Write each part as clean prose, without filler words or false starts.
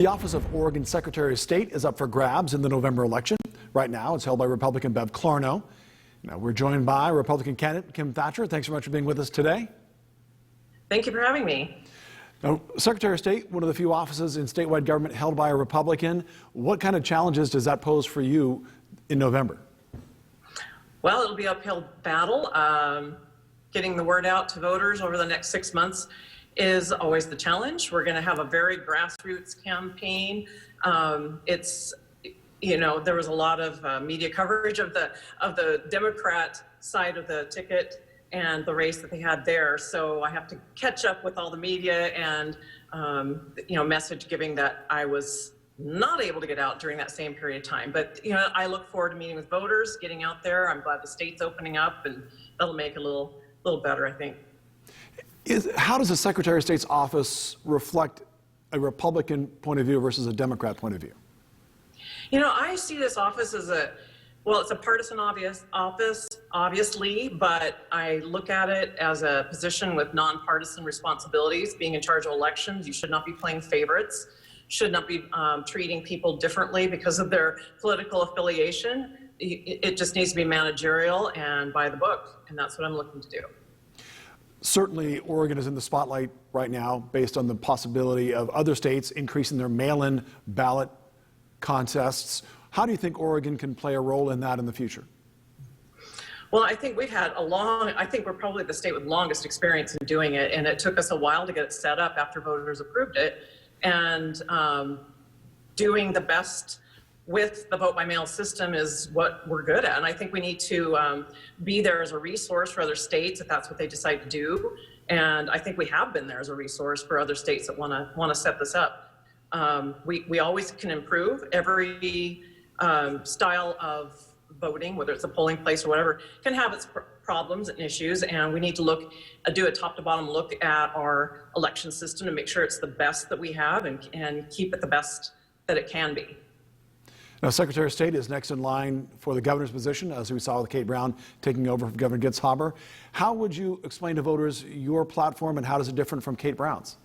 The office of Oregon Secretary of State is up for grabs in the November election. Right now, it's held by Republican Bev Clarno. Now, we're joined by Republican candidate Kim Thatcher. Thanks so much for being with us today. Thank you for having me. Now, Secretary of State, one of the few offices in statewide government held by a Republican. What kind of challenges does that pose for you in November? Well, it'll be an uphill battle. Getting the word out to voters over the next 6 months is always the challenge. We're going to have a very grassroots campaign. There was a lot of media coverage of the Democrat side of the ticket and the race that they had there. So I have to catch up with all the media and message giving that I was not able to get out during that same period of time. But I look forward to meeting with voters, getting out there. I'm glad the state's opening up, and that'll make it a little better, I think. How does the Secretary of State's office reflect a Republican point of view versus a Democrat point of view? I see this office as it's a partisan office, obviously, but I look at it as a position with nonpartisan responsibilities. Being in charge of elections, you should not be playing favorites, should not be treating people differently because of their political affiliation. It just needs to be managerial and by the book, and that's what I'm looking to do. Certainly, Oregon is in the spotlight right now based on the possibility of other states increasing their mail-in ballot contests. How do you think Oregon can play a role in that in the future? Well, I think I think we're probably the state with longest experience in doing it, and it took us a while to get it set up after voters approved it, and doing the best with the vote-by-mail system is what we're good at. And I think we need to be there as a resource for other states if that's what they decide to do. And I think we have been there as a resource for other states that want to set this up. We always can improve. Every style of voting, whether it's a polling place or whatever, can have its problems and issues. And we need to do a top-to-bottom look at our election system to make sure it's the best that we have and keep it the best that it can be. Now, Secretary of State is next in line for the governor's position, as we saw with Kate Brown taking over from Governor Gitzhaber. How would you explain to voters your platform, and how does it differ from Kate Brown's?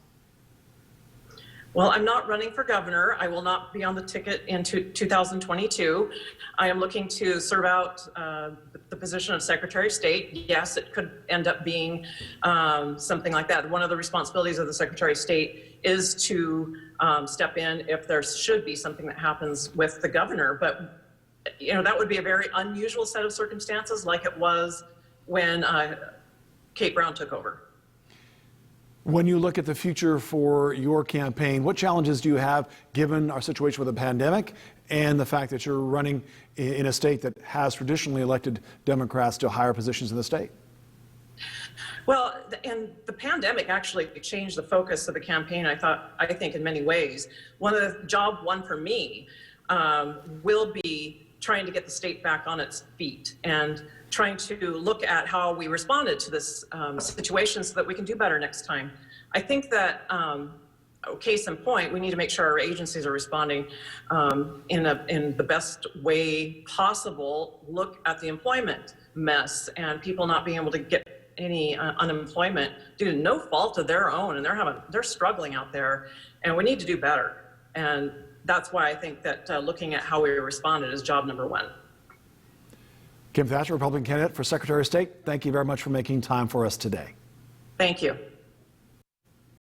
Well, I'm not running for governor. I will not be on the ticket in 2022. I am looking to serve out the position of Secretary of State. Yes, it could end up being something like that. One of the responsibilities of the Secretary of State is to step in if there should be something that happens with the governor. But that would be a very unusual set of circumstances, like it was when Kate Brown took over. When you look at the future for your campaign, what challenges do you have given our situation with the pandemic and the fact that you're running in a state that has traditionally elected Democrats to higher positions in the state? Well, and the pandemic actually changed the focus of the campaign, I think in many ways. Job one for me will be trying to get the state back on its feet and trying to look at how we responded to this situation so that we can do better next time. I think that, case in point, we need to make sure our agencies are responding in the best way possible. Look at the employment mess and people not being able to get any unemployment due to no fault of their own, and they're struggling out there, and we need to do better. And that's why I think that looking at how we responded is job number one. Kim Thatcher, Republican candidate for Secretary of State, thank you very much for making time for us today. Thank you.